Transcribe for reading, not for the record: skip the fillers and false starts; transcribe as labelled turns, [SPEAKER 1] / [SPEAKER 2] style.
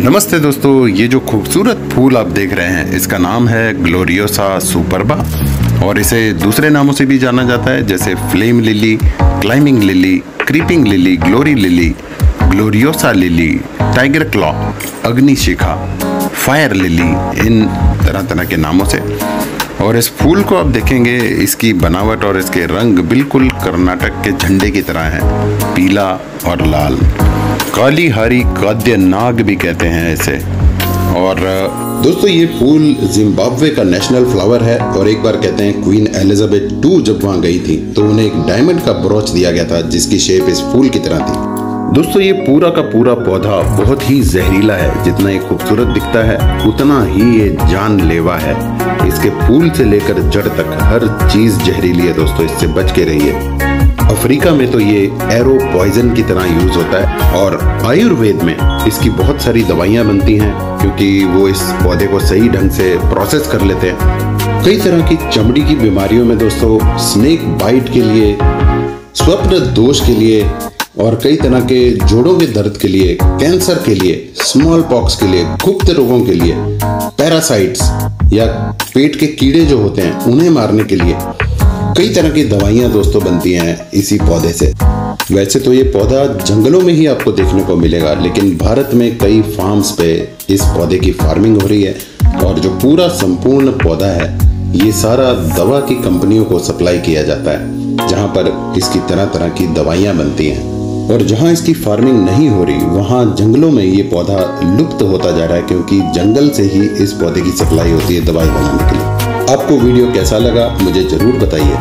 [SPEAKER 1] नमस्ते दोस्तों, ये जो खूबसूरत फूल आप देख रहे हैं इसका नाम है ग्लोरियोसा सुपरबा और इसे दूसरे नामों से भी जाना जाता है जैसे flame lily, climbing lily, creeping lily, glory lily, gloriosa lily, tiger claw, अग्निशिखा, फायर लिली, इन तरह तरह के नामों से। और इस फूल को आप देखेंगे, इसकी बनावट और इसके रंग बिल्कुल कर्नाटक के झंडे की तरह है, पीला और लाल। काली हारी काद्य नाग भी कहते हैं इसे। और दोस्तों ये फूल जिम्बाब्वे का नेशनल फ्लावर है और एक बार कहते हैं क्वीन एलिजाबेथ II जब वहां गई थी तो उन्हें एक डायमंड का ब्रोच दिया गया था जिसकी शेप इस फूल की तरह थी। दोस्तों ये पूरा का पूरा पौधा बहुत ही जहरीला है। जितना ये खूबसूरत दिखता है उतना ही ये जानलेवा है। इसके फूल से लेकर जड़ तक हर चीज जहरीली है दोस्तों, इससे बच के रहिए। अफ्रीका में तो ये एरो पॉइजन की तरह यूज होता है और आयुर्वेद में इसकी बहुत सारी दवाइयां बनती हैं क्योंकि वो इस पौधे को सही ढंग से प्रोसेस कर लेते हैं। कई तरह की चमड़ी की बीमारियों में दोस्तों, स्नेक बाइट के लिए, स्वप्न दोष के लिए और कई तरह के जोड़ों के दर्द के लिए, कैंसर के लिए, स्मॉल पॉक्स के लिए, गुप्त रोगों के लिए, पैरासाइट्स या पेट के कीड़े जो होते हैं उन्हें मारने के लिए कई तरह की दवाइयां दोस्तों बनती हैं इसी पौधे से। वैसे तो ये पौधा जंगलों में ही आपको देखने को मिलेगा, लेकिन भारत में कई फार्म्स पे इस पौधे की फार्मिंग हो रही है और जो पूरा संपूर्ण पौधा है ये सारा दवा की कंपनियों को सप्लाई किया जाता है जहां पर इसकी तरह तरह की दवाइयां बनती हैं। और जहां इसकी फार्मिंग नहीं हो रही वहां जंगलों में ये पौधा लुप्त होता जा रहा है क्योंकि जंगल से ही इस पौधे की सप्लाई होती है दवाई बनाने के लिए। आपको वीडियो कैसा लगा मुझे जरूर बताइए।